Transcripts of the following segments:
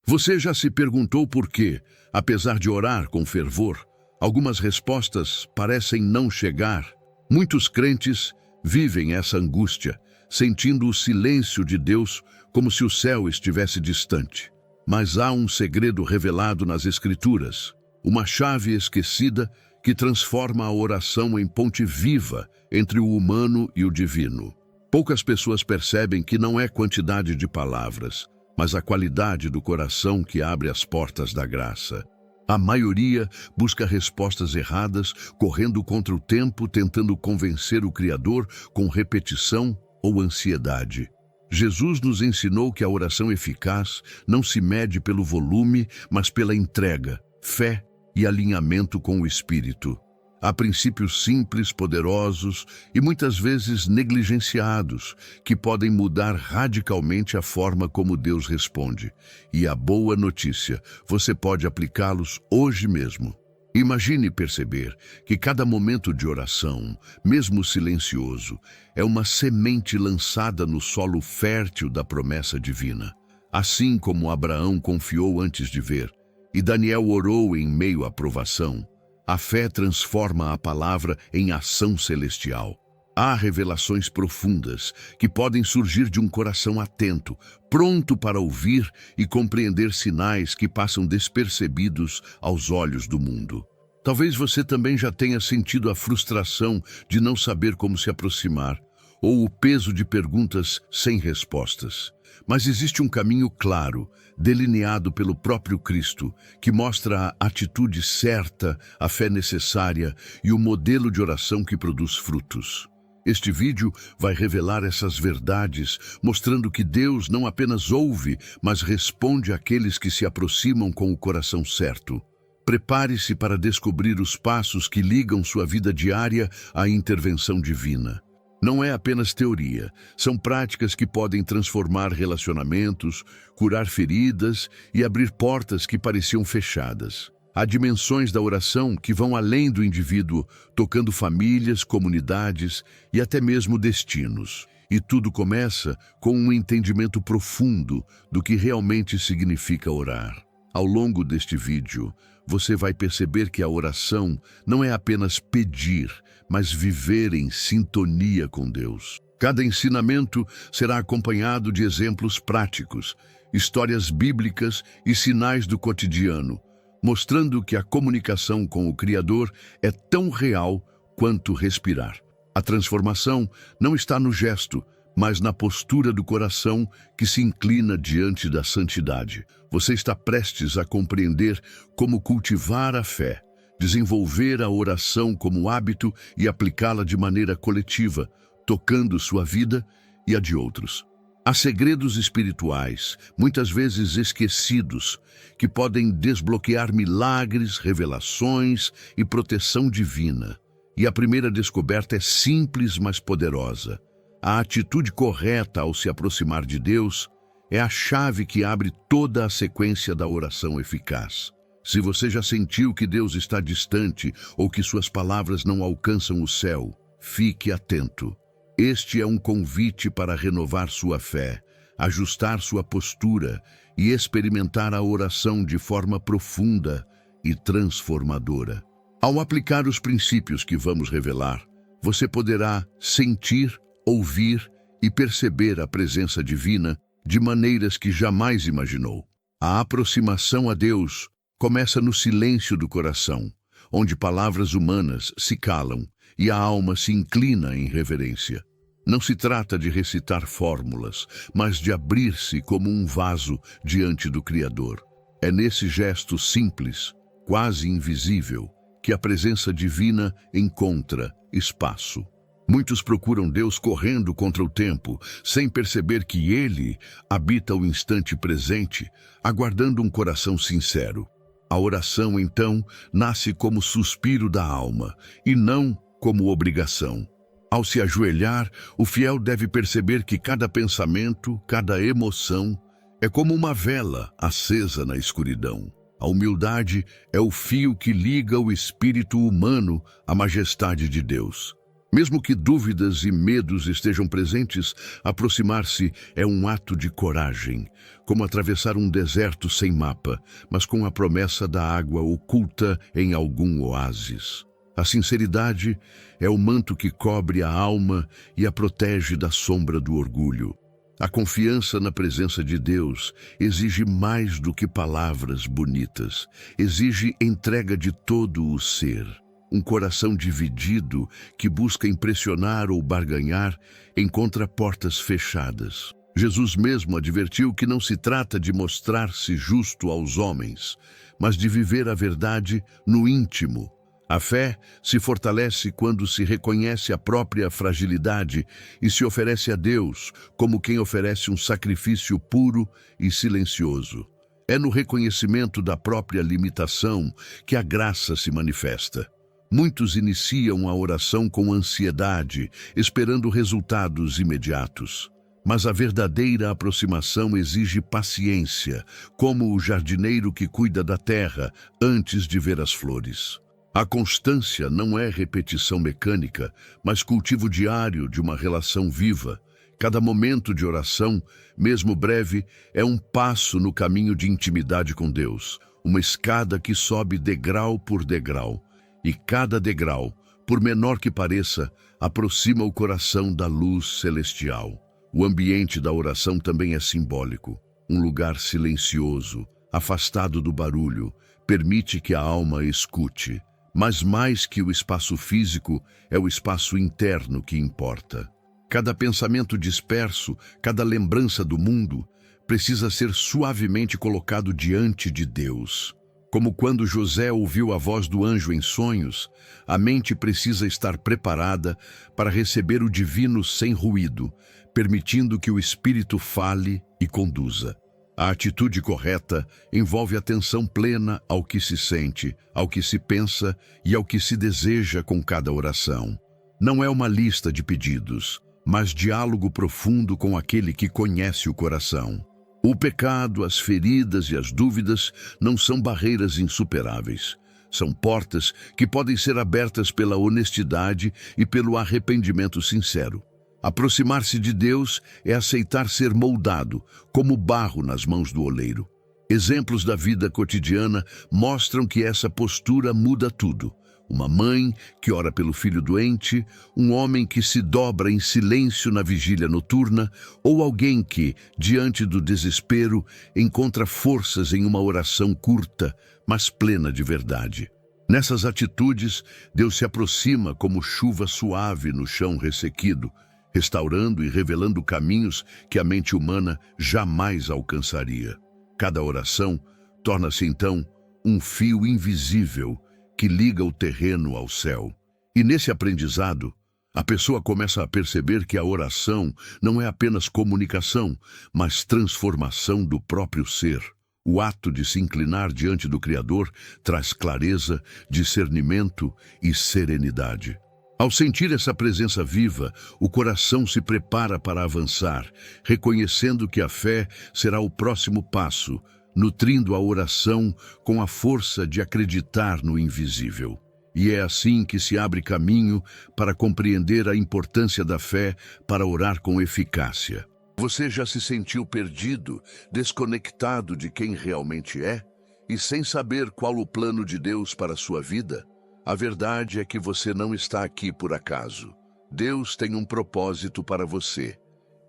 Você já se perguntou por que, apesar de orar com fervor, algumas respostas parecem não chegar? Muitos crentes vivem essa angústia, sentindo o silêncio de Deus como se o céu estivesse distante. Mas há um segredo revelado nas Escrituras, uma chave esquecida que transforma a oração em ponte viva entre o humano e o divino. Poucas pessoas percebem que não é quantidade de palavras, mas a qualidade do coração que abre as portas da graça. A maioria busca respostas erradas, correndo contra o tempo, tentando convencer o Criador com repetição ou ansiedade. Jesus nos ensinou que a oração eficaz não se mede pelo volume, mas pela entrega, fé e alinhamento com o Espírito. Há princípios simples, poderosos e muitas vezes negligenciados, que podem mudar radicalmente a forma como Deus responde. E a boa notícia, você pode aplicá-los hoje mesmo. Imagine perceber que cada momento de oração, mesmo silencioso, é uma semente lançada no solo fértil da promessa divina. Assim como Abraão confiou antes de ver, e Daniel orou em meio à provação, a fé transforma a palavra em ação celestial. Há revelações profundas que podem surgir de um coração atento, pronto para ouvir e compreender sinais que passam despercebidos aos olhos do mundo. Talvez você também já tenha sentido a frustração de não saber como se aproximar, ou o peso de perguntas sem respostas. Mas existe um caminho claro, delineado pelo próprio Cristo, que mostra a atitude certa, a fé necessária e o modelo de oração que produz frutos. Este vídeo vai revelar essas verdades, mostrando que Deus não apenas ouve, mas responde àqueles que se aproximam com o coração certo. Prepare-se para descobrir os passos que ligam sua vida diária à intervenção divina. Não é apenas teoria, são práticas que podem transformar relacionamentos, curar feridas e abrir portas que pareciam fechadas. Há dimensões da oração que vão além do indivíduo, tocando famílias, comunidades e até mesmo destinos. E tudo começa com um entendimento profundo do que realmente significa orar. Ao longo deste vídeo, você vai perceber que a oração não é apenas pedir, mas viver em sintonia com Deus. Cada ensinamento será acompanhado de exemplos práticos, histórias bíblicas e sinais do cotidiano, mostrando que a comunicação com o Criador é tão real quanto respirar. A transformação não está no gesto, mas na postura do coração que se inclina diante da santidade. Você está prestes a compreender como cultivar a fé, desenvolver a oração como hábito e aplicá-la de maneira coletiva, tocando sua vida e a de outros. Há segredos espirituais, muitas vezes esquecidos, que podem desbloquear milagres, revelações e proteção divina. E a primeira descoberta é simples, mas poderosa. A atitude correta ao se aproximar de Deus é a chave que abre toda a sequência da oração eficaz. Se você já sentiu que Deus está distante ou que suas palavras não alcançam o céu, fique atento. Este é um convite para renovar sua fé, ajustar sua postura e experimentar a oração de forma profunda e transformadora. Ao aplicar os princípios que vamos revelar, você poderá sentir, ouvir e perceber a presença divina de maneiras que jamais imaginou. A aproximação a Deus começa no silêncio do coração, onde palavras humanas se calam e a alma se inclina em reverência. Não se trata de recitar fórmulas, mas de abrir-se como um vaso diante do Criador. É nesse gesto simples, quase invisível, que a presença divina encontra espaço. Muitos procuram Deus correndo contra o tempo, sem perceber que Ele habita o instante presente, aguardando um coração sincero. A oração, então, nasce como suspiro da alma, e não como obrigação. Ao se ajoelhar, o fiel deve perceber que cada pensamento, cada emoção, é como uma vela acesa na escuridão. A humildade é o fio que liga o espírito humano à majestade de Deus. Mesmo que dúvidas e medos estejam presentes, aproximar-se é um ato de coragem, como atravessar um deserto sem mapa, mas com a promessa da água oculta em algum oásis. A sinceridade é o manto que cobre a alma e a protege da sombra do orgulho. A confiança na presença de Deus exige mais do que palavras bonitas, exige entrega de todo o ser. Um coração dividido que busca impressionar ou barganhar encontra portas fechadas. Jesus mesmo advertiu que não se trata de mostrar-se justo aos homens, mas de viver a verdade no íntimo. A fé se fortalece quando se reconhece a própria fragilidade e se oferece a Deus como quem oferece um sacrifício puro e silencioso. É no reconhecimento da própria limitação que a graça se manifesta. Muitos iniciam a oração com ansiedade, esperando resultados imediatos. Mas a verdadeira aproximação exige paciência, como o jardineiro que cuida da terra antes de ver as flores. A constância não é repetição mecânica, mas cultivo diário de uma relação viva. Cada momento de oração, mesmo breve, é um passo no caminho de intimidade com Deus, uma escada que sobe degrau por degrau. E cada degrau, por menor que pareça, aproxima o coração da luz celestial. O ambiente da oração também é simbólico. Um lugar silencioso, afastado do barulho, permite que a alma escute. Mas mais que o espaço físico, é o espaço interno que importa. Cada pensamento disperso, cada lembrança do mundo, precisa ser suavemente colocado diante de Deus. Como quando José ouviu a voz do anjo em sonhos, a mente precisa estar preparada para receber o divino sem ruído, permitindo que o Espírito fale e conduza. A atitude correta envolve atenção plena ao que se sente, ao que se pensa e ao que se deseja com cada oração. Não é uma lista de pedidos, mas diálogo profundo com aquele que conhece o coração. O pecado, as feridas e as dúvidas não são barreiras insuperáveis. São portas que podem ser abertas pela honestidade e pelo arrependimento sincero. Aproximar-se de Deus é aceitar ser moldado, como barro nas mãos do oleiro. Exemplos da vida cotidiana mostram que essa postura muda tudo. Uma mãe que ora pelo filho doente, um homem que se dobra em silêncio na vigília noturna, ou alguém que, diante do desespero, encontra forças em uma oração curta, mas plena de verdade. Nessas atitudes, Deus se aproxima como chuva suave no chão ressequido, restaurando e revelando caminhos que a mente humana jamais alcançaria. Cada oração torna-se, então, um fio invisível que liga o terreno ao céu. E nesse aprendizado, a pessoa começa a perceber que a oração não é apenas comunicação, mas transformação do próprio ser. O ato de se inclinar diante do Criador traz clareza, discernimento e serenidade. Ao sentir essa presença viva, o coração se prepara para avançar, reconhecendo que a fé será o próximo passo, nutrindo a oração com a força de acreditar no invisível. E é assim que se abre caminho para compreender a importância da fé para orar com eficácia. Você já se sentiu perdido, desconectado de quem realmente é, e sem saber qual o plano de Deus para a sua vida? A verdade é que você não está aqui por acaso. Deus tem um propósito para você,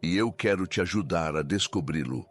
e eu quero te ajudar a descobri-lo.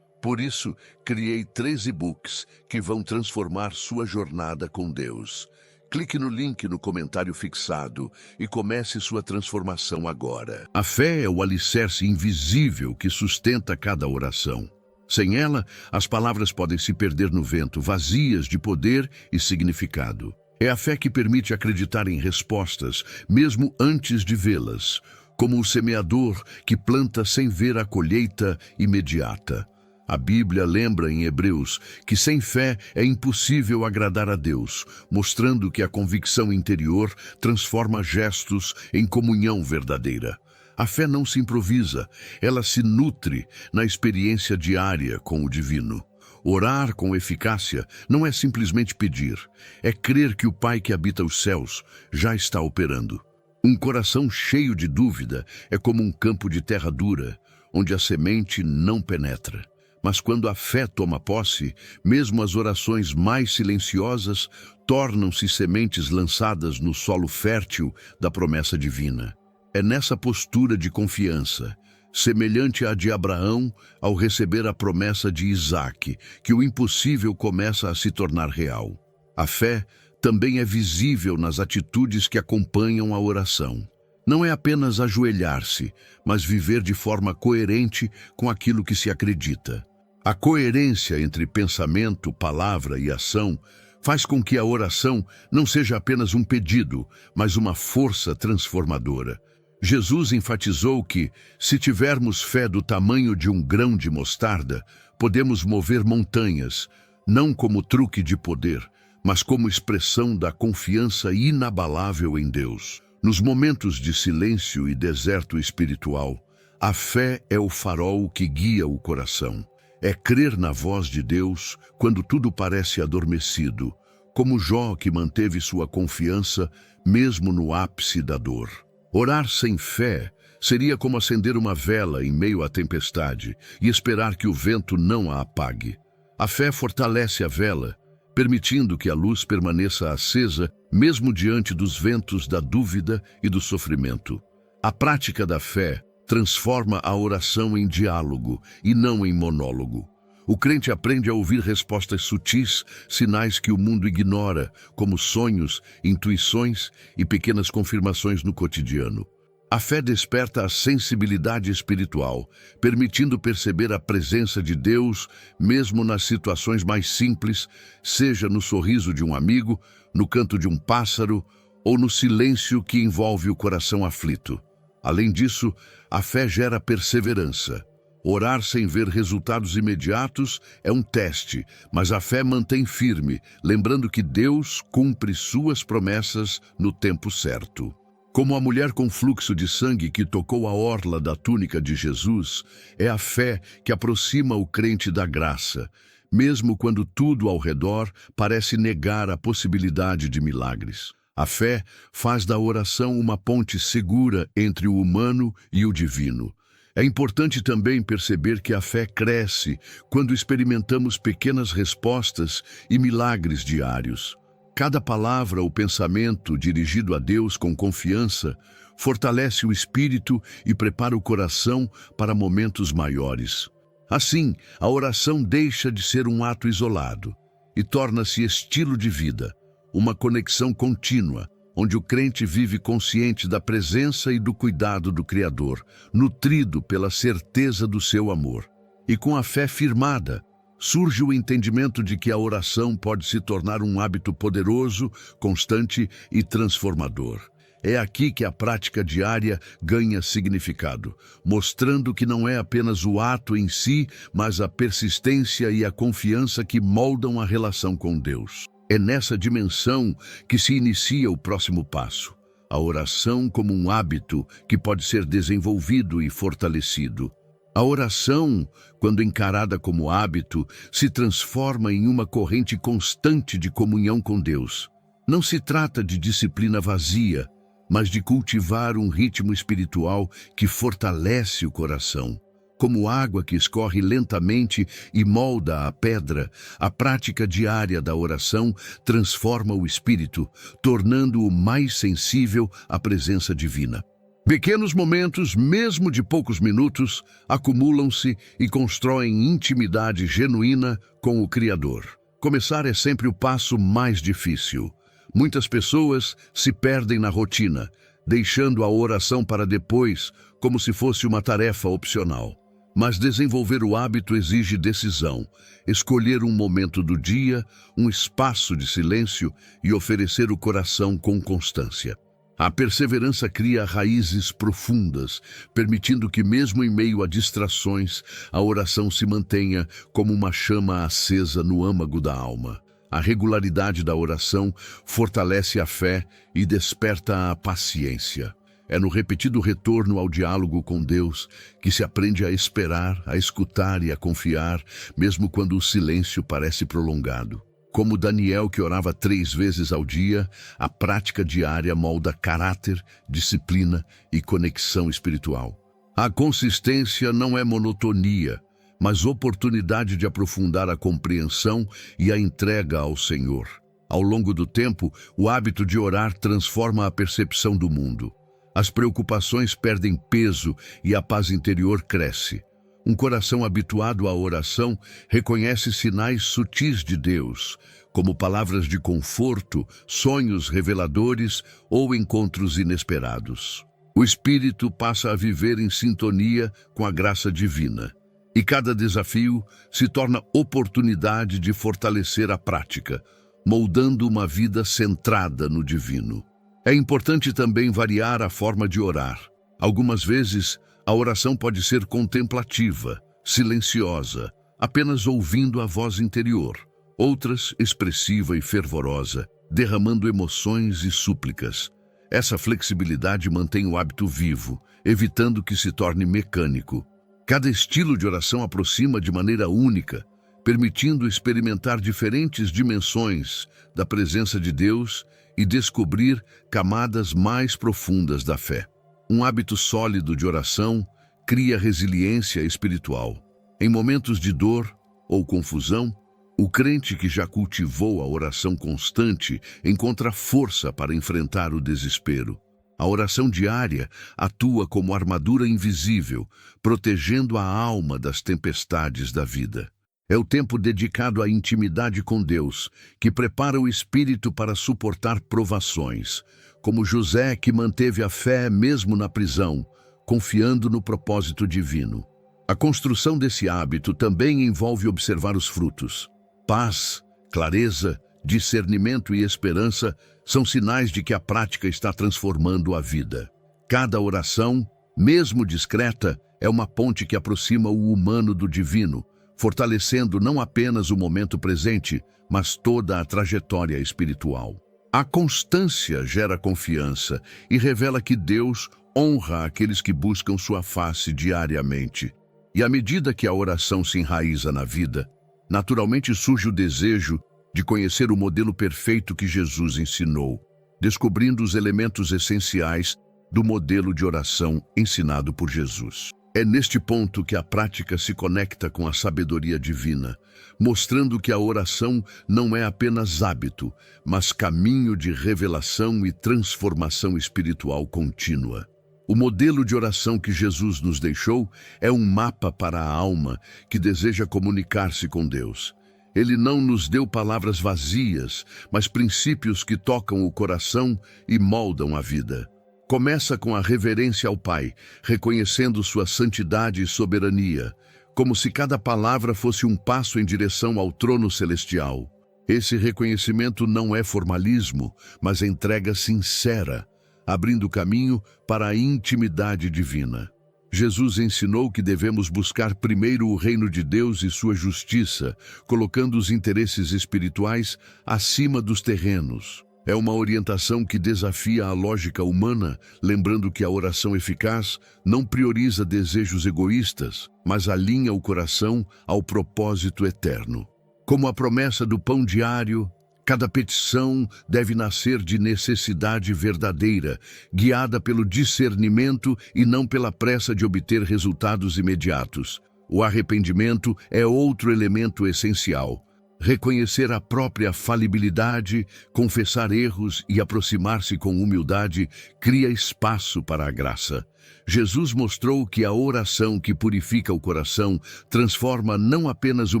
Por isso, criei 3 e-books que vão transformar sua jornada com Deus. Clique no link no comentário fixado e comece sua transformação agora. A fé é o alicerce invisível que sustenta cada oração. Sem ela, as palavras podem se perder no vento, vazias de poder e significado. É a fé que permite acreditar em respostas, mesmo antes de vê-las, como o semeador que planta sem ver a colheita imediata. A Bíblia lembra em Hebreus que sem fé é impossível agradar a Deus, mostrando que a convicção interior transforma gestos em comunhão verdadeira. A fé não se improvisa, ela se nutre na experiência diária com o divino. Orar com eficácia não é simplesmente pedir, é crer que o Pai que habita os céus já está operando. Um coração cheio de dúvida é como um campo de terra dura, onde a semente não penetra. Mas quando a fé toma posse, mesmo as orações mais silenciosas tornam-se sementes lançadas no solo fértil da promessa divina. É nessa postura de confiança, semelhante à de Abraão ao receber a promessa de Isaque, que o impossível começa a se tornar real. A fé também é visível nas atitudes que acompanham a oração. Não é apenas ajoelhar-se, mas viver de forma coerente com aquilo que se acredita. A coerência entre pensamento, palavra e ação faz com que a oração não seja apenas um pedido, mas uma força transformadora. Jesus enfatizou que, se tivermos fé do tamanho de um grão de mostarda, podemos mover montanhas, não como truque de poder, mas como expressão da confiança inabalável em Deus. Nos momentos de silêncio e deserto espiritual, a fé é o farol que guia o coração. É crer na voz de Deus quando tudo parece adormecido, como Jó, que manteve sua confiança mesmo no ápice da dor. Orar sem fé seria como acender uma vela em meio à tempestade e esperar que o vento não a apague. A fé fortalece a vela, permitindo que a luz permaneça acesa mesmo diante dos ventos da dúvida e do sofrimento. A prática da fé transforma a oração em diálogo e não em monólogo. O crente aprende a ouvir respostas sutis, sinais que o mundo ignora, como sonhos, intuições e pequenas confirmações no cotidiano. A fé desperta a sensibilidade espiritual, permitindo perceber a presença de Deus, mesmo nas situações mais simples, seja no sorriso de um amigo, no canto de um pássaro ou no silêncio que envolve o coração aflito. Além disso, a fé gera perseverança. Orar sem ver resultados imediatos é um teste, mas a fé mantém firme, lembrando que Deus cumpre suas promessas no tempo certo. Como a mulher com fluxo de sangue que tocou a orla da túnica de Jesus, é a fé que aproxima o crente da graça, mesmo quando tudo ao redor parece negar a possibilidade de milagres. A fé faz da oração uma ponte segura entre o humano e o divino. É importante também perceber que a fé cresce quando experimentamos pequenas respostas e milagres diários. Cada palavra ou pensamento dirigido a Deus com confiança fortalece o espírito e prepara o coração para momentos maiores. Assim, a oração deixa de ser um ato isolado e torna-se estilo de vida, uma conexão contínua, onde o crente vive consciente da presença e do cuidado do Criador, nutrido pela certeza do seu amor. E com a fé firmada, surge o entendimento de que a oração pode se tornar um hábito poderoso, constante e transformador. É aqui que a prática diária ganha significado, mostrando que não é apenas o ato em si, mas a persistência e a confiança que moldam a relação com Deus. É nessa dimensão que se inicia o próximo passo, a oração como um hábito que pode ser desenvolvido e fortalecido. A oração, quando encarada como hábito, se transforma em uma corrente constante de comunhão com Deus. Não se trata de disciplina vazia, mas de cultivar um ritmo espiritual que fortalece o coração. Como água que escorre lentamente e molda a pedra, a prática diária da oração transforma o espírito, tornando-o mais sensível à presença divina. Pequenos momentos, mesmo de poucos minutos, acumulam-se e constroem intimidade genuína com o Criador. Começar é sempre o passo mais difícil. Muitas pessoas se perdem na rotina, deixando a oração para depois, como se fosse uma tarefa opcional. Mas desenvolver o hábito exige decisão, escolher um momento do dia, um espaço de silêncio e oferecer o coração com constância. A perseverança cria raízes profundas, permitindo que mesmo em meio a distrações, a oração se mantenha como uma chama acesa no âmago da alma. A regularidade da oração fortalece a fé e desperta a paciência. É no repetido retorno ao diálogo com Deus que se aprende a esperar, a escutar e a confiar, mesmo quando o silêncio parece prolongado. Como Daniel, que orava 3 vezes ao dia, a prática diária molda caráter, disciplina e conexão espiritual. A consistência não é monotonia, mas oportunidade de aprofundar a compreensão e a entrega ao Senhor. Ao longo do tempo, o hábito de orar transforma a percepção do mundo. As preocupações perdem peso e a paz interior cresce. Um coração habituado à oração reconhece sinais sutis de Deus, como palavras de conforto, sonhos reveladores ou encontros inesperados. O espírito passa a viver em sintonia com a graça divina, e cada desafio se torna oportunidade de fortalecer a prática, moldando uma vida centrada no divino. É importante também variar a forma de orar. Algumas vezes, a oração pode ser contemplativa, silenciosa, apenas ouvindo a voz interior. Outras, expressiva e fervorosa, derramando emoções e súplicas. Essa flexibilidade mantém o hábito vivo, evitando que se torne mecânico. Cada estilo de oração aproxima de maneira única, permitindo experimentar diferentes dimensões da presença de Deus e descobrir camadas mais profundas da fé. Um hábito sólido de oração cria resiliência espiritual. Em momentos de dor ou confusão, o crente que já cultivou a oração constante encontra força para enfrentar o desespero. A oração diária atua como armadura invisível, protegendo a alma das tempestades da vida. É o tempo dedicado à intimidade com Deus, que prepara o espírito para suportar provações, como José, que manteve a fé mesmo na prisão, confiando no propósito divino. A construção desse hábito também envolve observar os frutos. Paz, clareza, discernimento e esperança são sinais de que a prática está transformando a vida. Cada oração, mesmo discreta, é uma ponte que aproxima o humano do divino, fortalecendo não apenas o momento presente, mas toda a trajetória espiritual. A constância gera confiança e revela que Deus honra aqueles que buscam sua face diariamente. E à medida que a oração se enraiza na vida, naturalmente surge o desejo de conhecer o modelo perfeito que Jesus ensinou, descobrindo os elementos essenciais do modelo de oração ensinado por Jesus. É neste ponto que a prática se conecta com a sabedoria divina, mostrando que a oração não é apenas hábito, mas caminho de revelação e transformação espiritual contínua. O modelo de oração que Jesus nos deixou é um mapa para a alma que deseja comunicar-se com Deus. Ele não nos deu palavras vazias, mas princípios que tocam o coração e moldam a vida. Começa com a reverência ao Pai, reconhecendo sua santidade e soberania, como se cada palavra fosse um passo em direção ao trono celestial. Esse reconhecimento não é formalismo, mas entrega sincera, abrindo caminho para a intimidade divina. Jesus ensinou que devemos buscar primeiro o reino de Deus e sua justiça, colocando os interesses espirituais acima dos terrenos. É uma orientação que desafia a lógica humana, lembrando que a oração eficaz não prioriza desejos egoístas, mas alinha o coração ao propósito eterno. Como a promessa do pão diário, cada petição deve nascer de necessidade verdadeira, guiada pelo discernimento e não pela pressa de obter resultados imediatos. O arrependimento é outro elemento essencial. Reconhecer a própria falibilidade, confessar erros e aproximar-se com humildade cria espaço para a graça. Jesus mostrou que a oração que purifica o coração transforma não apenas o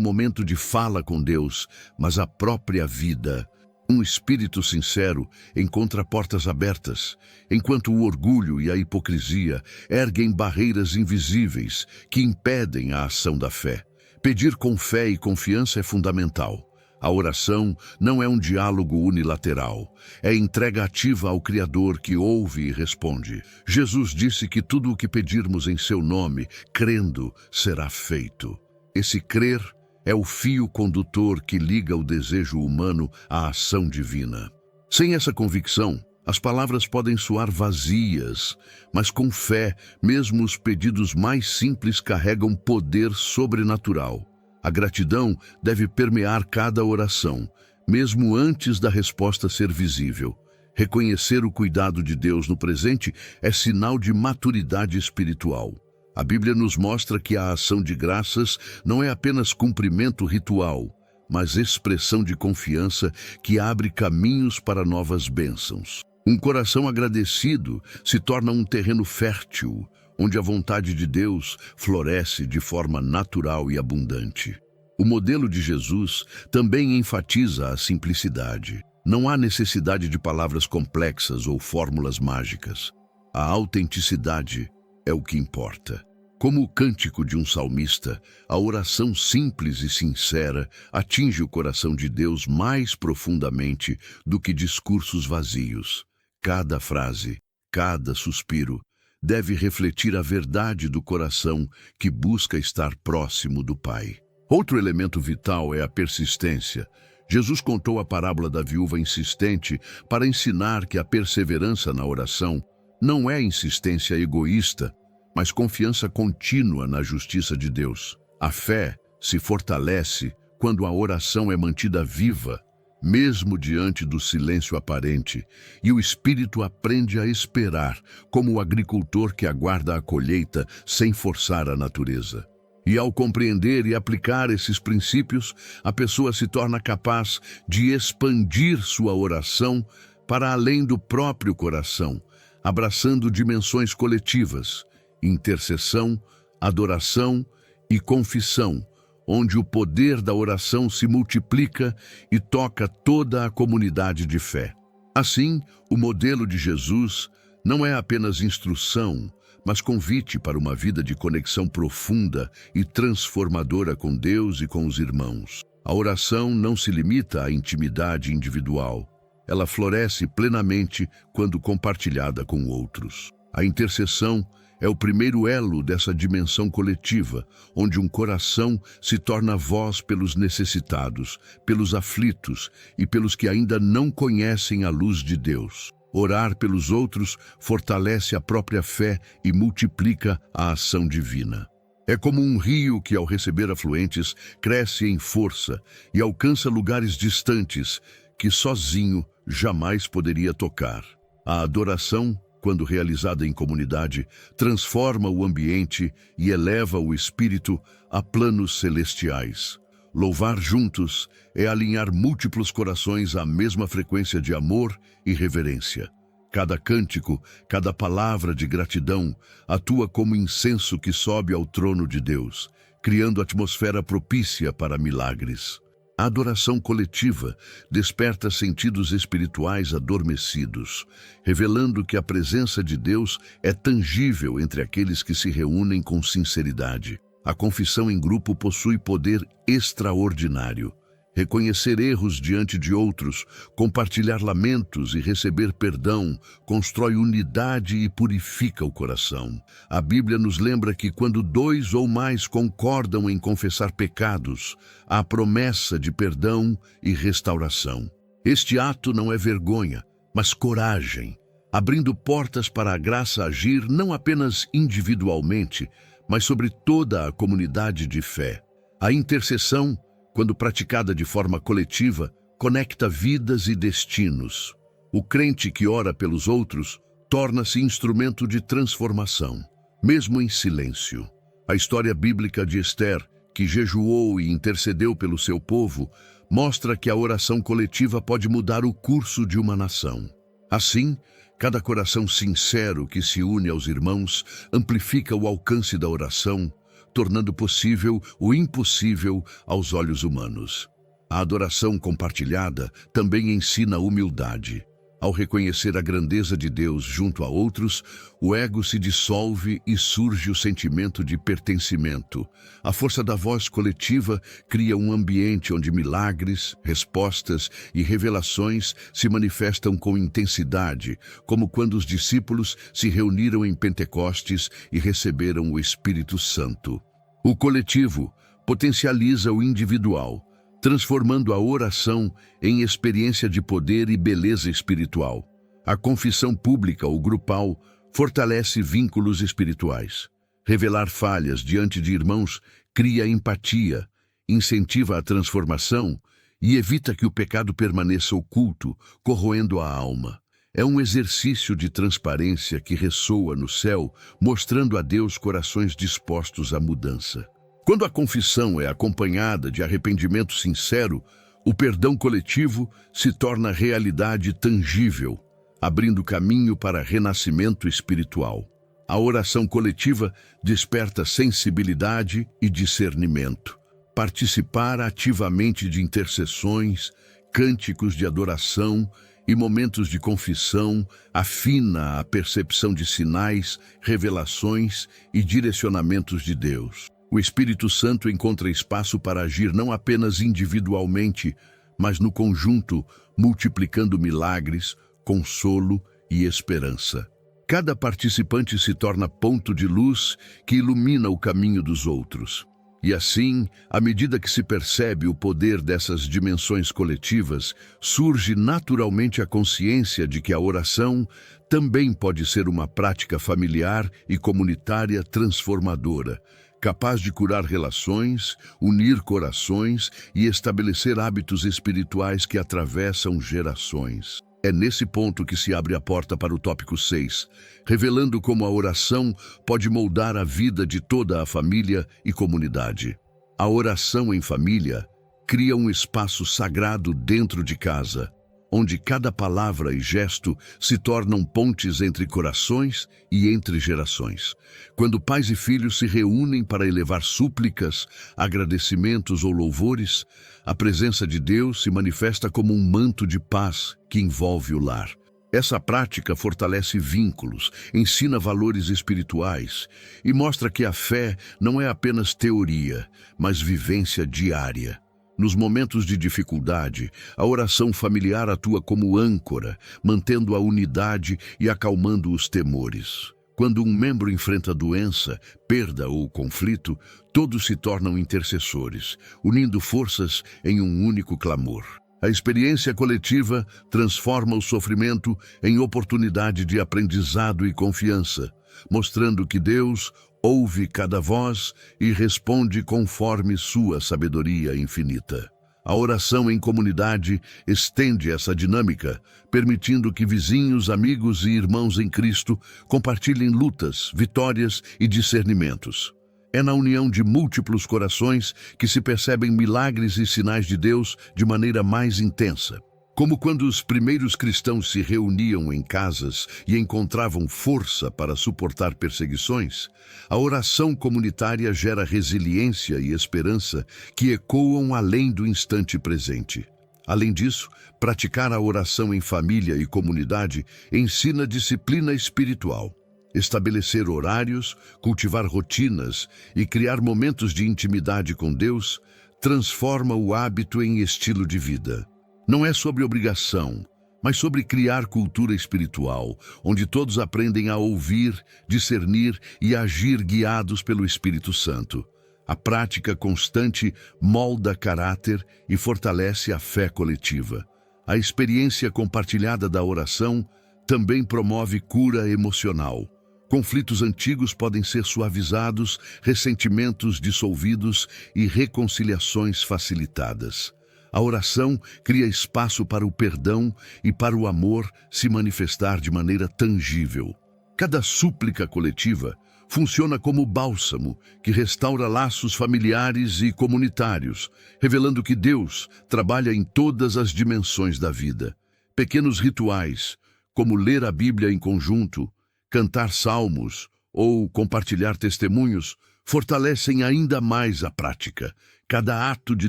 momento de fala com Deus, mas a própria vida. Um espírito sincero encontra portas abertas, enquanto o orgulho e a hipocrisia erguem barreiras invisíveis que impedem a ação da fé. Pedir com fé e confiança é fundamental. A oração não é um diálogo unilateral, é entrega ativa ao Criador que ouve e responde. Jesus disse que tudo o que pedirmos em seu nome, crendo, será feito. Esse crer é o fio condutor que liga o desejo humano à ação divina. Sem essa convicção, as palavras podem soar vazias, mas com fé, mesmo os pedidos mais simples carregam poder sobrenatural. A gratidão deve permear cada oração, mesmo antes da resposta ser visível. Reconhecer o cuidado de Deus no presente é sinal de maturidade espiritual. A Bíblia nos mostra que a ação de graças não é apenas cumprimento ritual, mas expressão de confiança que abre caminhos para novas bênçãos. Um coração agradecido se torna um terreno fértil, onde a vontade de Deus floresce de forma natural e abundante. O modelo de Jesus também enfatiza a simplicidade. Não há necessidade de palavras complexas ou fórmulas mágicas. A autenticidade é o que importa. Como o cântico de um salmista, a oração simples e sincera atinge o coração de Deus mais profundamente do que discursos vazios. Cada frase, cada suspiro, deve refletir a verdade do coração que busca estar próximo do Pai. Outro elemento vital é a persistência. Jesus contou a parábola da viúva insistente para ensinar que a perseverança na oração não é insistência egoísta, mas confiança contínua na justiça de Deus. A fé se fortalece quando a oração é mantida viva, mesmo diante do silêncio aparente, e o espírito aprende a esperar, como o agricultor que aguarda a colheita sem forçar a natureza. E ao compreender e aplicar esses princípios, a pessoa se torna capaz de expandir sua oração para além do próprio coração, abraçando dimensões coletivas, intercessão, adoração e confissão, onde o poder da oração se multiplica e toca toda a comunidade de fé. Assim, o modelo de Jesus não é apenas instrução, mas convite para uma vida de conexão profunda e transformadora com Deus e com os irmãos. A oração não se limita à intimidade individual. Ela floresce plenamente quando compartilhada com outros. A intercessão é o primeiro elo dessa dimensão coletiva, onde um coração se torna voz pelos necessitados, pelos aflitos e pelos que ainda não conhecem a luz de Deus. Orar pelos outros fortalece a própria fé e multiplica a ação divina. É como um rio que, ao receber afluentes, cresce em força e alcança lugares distantes que sozinho jamais poderia tocar. A adoração, quando realizada em comunidade, transforma o ambiente e eleva o espírito a planos celestiais. Louvar juntos é alinhar múltiplos corações à mesma frequência de amor e reverência. Cada cântico, cada palavra de gratidão atua como incenso que sobe ao trono de Deus, criando atmosfera propícia para milagres. A adoração coletiva desperta sentidos espirituais adormecidos, revelando que a presença de Deus é tangível entre aqueles que se reúnem com sinceridade. A confissão em grupo possui poder extraordinário. Reconhecer erros diante de outros, compartilhar lamentos e receber perdão constrói unidade e purifica o coração. A Bíblia nos lembra que quando 2 ou mais concordam em confessar pecados, há promessa de perdão e restauração. Este ato não é vergonha, mas coragem, abrindo portas para a graça agir não apenas individualmente, mas sobre toda a comunidade de fé. A intercessão, quando praticada de forma coletiva, conecta vidas e destinos. O crente que ora pelos outros torna-se instrumento de transformação, mesmo em silêncio. A história bíblica de Ester, que jejuou e intercedeu pelo seu povo, mostra que a oração coletiva pode mudar o curso de uma nação. Assim, cada coração sincero que se une aos irmãos amplifica o alcance da oração, tornando possível o impossível aos olhos humanos. A adoração compartilhada também ensina humildade. Ao reconhecer a grandeza de Deus junto a outros, o ego se dissolve e surge o sentimento de pertencimento. A força da voz coletiva cria um ambiente onde milagres, respostas e revelações se manifestam com intensidade, como quando os discípulos se reuniram em Pentecostes e receberam o Espírito Santo. O coletivo potencializa o individual, transformando a oração em experiência de poder e beleza espiritual. A confissão pública ou grupal fortalece vínculos espirituais. Revelar falhas diante de irmãos cria empatia, incentiva a transformação e evita que o pecado permaneça oculto, corroendo a alma. É um exercício de transparência que ressoa no céu, mostrando a Deus corações dispostos à mudança. Quando a confissão é acompanhada de arrependimento sincero, o perdão coletivo se torna realidade tangível, abrindo caminho para renascimento espiritual. A oração coletiva desperta sensibilidade e discernimento. Participar ativamente de intercessões, cânticos de adoração e momentos de confissão afina a percepção de sinais, revelações e direcionamentos de Deus. O Espírito Santo encontra espaço para agir não apenas individualmente, mas no conjunto, multiplicando milagres, consolo e esperança. Cada participante se torna ponto de luz que ilumina o caminho dos outros. E assim, à medida que se percebe o poder dessas dimensões coletivas, surge naturalmente a consciência de que a oração também pode ser uma prática familiar e comunitária transformadora, capaz de curar relações, unir corações e estabelecer hábitos espirituais que atravessam gerações. É nesse ponto que se abre a porta para o tópico 6, revelando como a oração pode moldar a vida de toda a família e comunidade. A oração em família cria um espaço sagrado dentro de casa, onde cada palavra e gesto se tornam pontes entre corações e entre gerações. Quando pais e filhos se reúnem para elevar súplicas, agradecimentos ou louvores, a presença de Deus se manifesta como um manto de paz que envolve o lar. Essa prática fortalece vínculos, ensina valores espirituais e mostra que a fé não é apenas teoria, mas vivência diária. Nos momentos de dificuldade, a oração familiar atua como âncora, mantendo a unidade e acalmando os temores. Quando um membro enfrenta doença, perda ou conflito, todos se tornam intercessores, unindo forças em um único clamor. A experiência coletiva transforma o sofrimento em oportunidade de aprendizado e confiança, mostrando que Deus ouve cada voz e responde conforme sua sabedoria infinita. A oração em comunidade estende essa dinâmica, permitindo que vizinhos, amigos e irmãos em Cristo compartilhem lutas, vitórias e discernimentos. É na união de múltiplos corações que se percebem milagres e sinais de Deus de maneira mais intensa. Como quando os primeiros cristãos se reuniam em casas e encontravam força para suportar perseguições, a oração comunitária gera resiliência e esperança que ecoam além do instante presente. Além disso, praticar a oração em família e comunidade ensina disciplina espiritual. Estabelecer horários, cultivar rotinas e criar momentos de intimidade com Deus transforma o hábito em estilo de vida. Não é sobre obrigação, mas sobre criar cultura espiritual, onde todos aprendem a ouvir, discernir e agir guiados pelo Espírito Santo. A prática constante molda caráter e fortalece a fé coletiva. A experiência compartilhada da oração também promove cura emocional. Conflitos antigos podem ser suavizados, ressentimentos dissolvidos e reconciliações facilitadas. A oração cria espaço para o perdão e para o amor se manifestar de maneira tangível. Cada súplica coletiva funciona como bálsamo que restaura laços familiares e comunitários, revelando que Deus trabalha em todas as dimensões da vida. Pequenos rituais, como ler a Bíblia em conjunto, cantar salmos ou compartilhar testemunhos, fortalecem ainda mais a prática. Cada ato de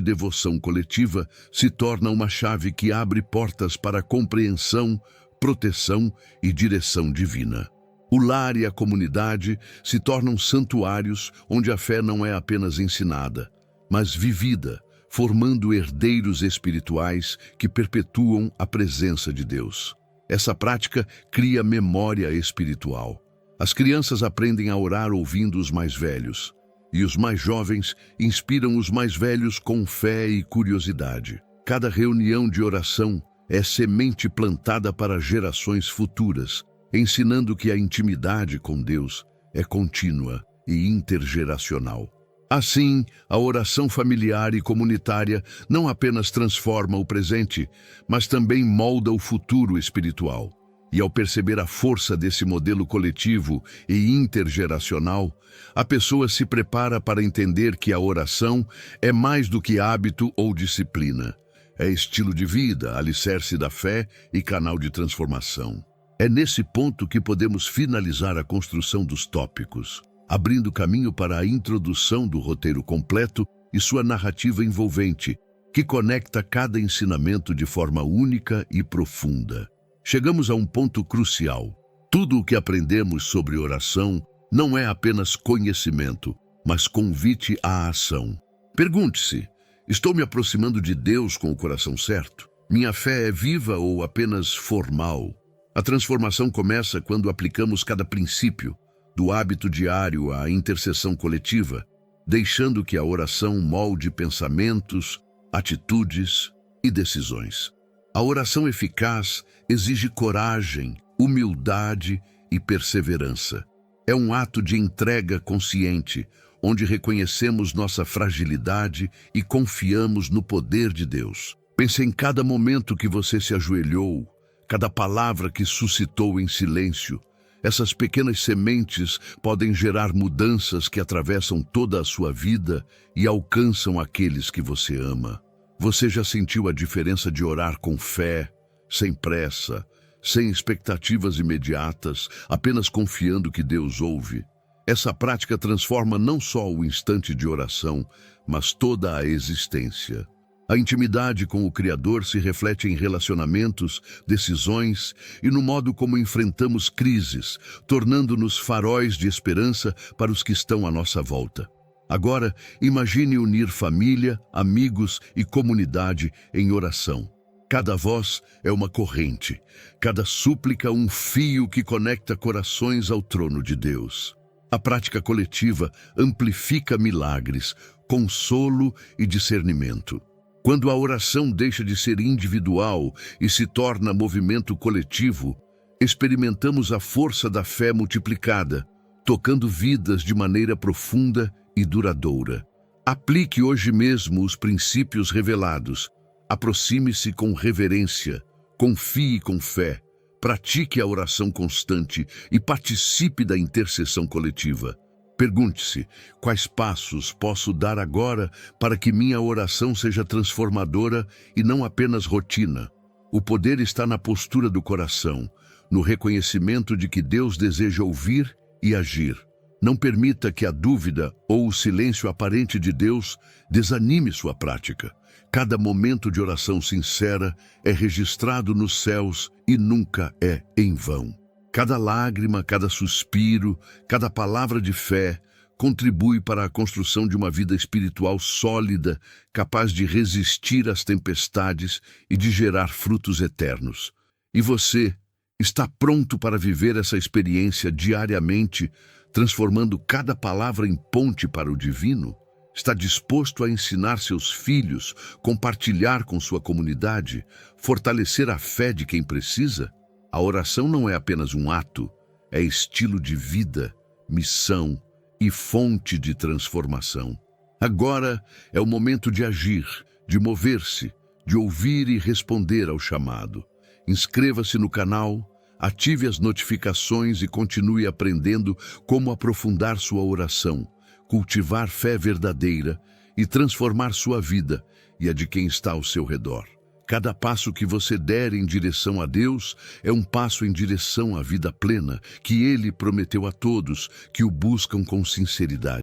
devoção coletiva se torna uma chave que abre portas para compreensão, proteção e direção divina. O lar e a comunidade se tornam santuários onde a fé não é apenas ensinada, mas vivida, formando herdeiros espirituais que perpetuam a presença de Deus. Essa prática cria memória espiritual. As crianças aprendem a orar ouvindo os mais velhos, e os mais jovens inspiram os mais velhos com fé e curiosidade. Cada reunião de oração é semente plantada para gerações futuras, ensinando que a intimidade com Deus é contínua e intergeracional. Assim, a oração familiar e comunitária não apenas transforma o presente, mas também molda o futuro espiritual. E ao perceber a força desse modelo coletivo e intergeracional, a pessoa se prepara para entender que a oração é mais do que hábito ou disciplina. É estilo de vida, alicerce da fé e canal de transformação. É nesse ponto que podemos finalizar a construção dos tópicos, abrindo caminho para a introdução do roteiro completo e sua narrativa envolvente, que conecta cada ensinamento de forma única e profunda. Chegamos a um ponto crucial. Tudo o que aprendemos sobre oração não é apenas conhecimento, mas convite à ação. Pergunte-se: estou me aproximando de Deus com o coração certo? Minha fé é viva ou apenas formal? A transformação começa quando aplicamos cada princípio, do hábito diário à intercessão coletiva, deixando que a oração molde pensamentos, atitudes e decisões. A oração eficaz exige coragem, humildade e perseverança. É um ato de entrega consciente, onde reconhecemos nossa fragilidade e confiamos no poder de Deus. Pense em cada momento que você se ajoelhou, cada palavra que suscitou em silêncio. Essas pequenas sementes podem gerar mudanças que atravessam toda a sua vida e alcançam aqueles que você ama. Você já sentiu a diferença de orar com fé, sem pressa, sem expectativas imediatas, apenas confiando que Deus ouve? Essa prática transforma não só o instante de oração, mas toda a existência. A intimidade com o Criador se reflete em relacionamentos, decisões e no modo como enfrentamos crises, tornando-nos faróis de esperança para os que estão à nossa volta. Agora, imagine unir família, amigos e comunidade em oração. Cada voz é uma corrente, cada súplica um fio que conecta corações ao trono de Deus. A prática coletiva amplifica milagres, consolo e discernimento. Quando a oração deixa de ser individual e se torna movimento coletivo, experimentamos a força da fé multiplicada, tocando vidas de maneira profunda e duradoura. Aplique hoje mesmo os princípios revelados. Aproxime-se com reverência, confie com fé, pratique a oração constante e participe da intercessão coletiva. Pergunte-se: quais passos posso dar agora para que minha oração seja transformadora e não apenas rotina? O poder está na postura do coração, no reconhecimento de que Deus deseja ouvir e agir. Não permita que a dúvida ou o silêncio aparente de Deus desanime sua prática. Cada momento de oração sincera é registrado nos céus e nunca é em vão. Cada lágrima, cada suspiro, cada palavra de fé contribui para a construção de uma vida espiritual sólida, capaz de resistir às tempestades e de gerar frutos eternos. E você está pronto para viver essa experiência diariamente, transformando cada palavra em ponte para o divino? Está disposto a ensinar seus filhos, compartilhar com sua comunidade, fortalecer a fé de quem precisa? A oração não é apenas um ato, é estilo de vida, missão e fonte de transformação. Agora é o momento de agir, de mover-se, de ouvir e responder ao chamado. Inscreva-se no canal, ative as notificações e continue aprendendo como aprofundar sua oração, cultivar fé verdadeira e transformar sua vida e a de quem está ao seu redor. Cada passo que você der em direção a Deus é um passo em direção à vida plena que Ele prometeu a todos que o buscam com sinceridade.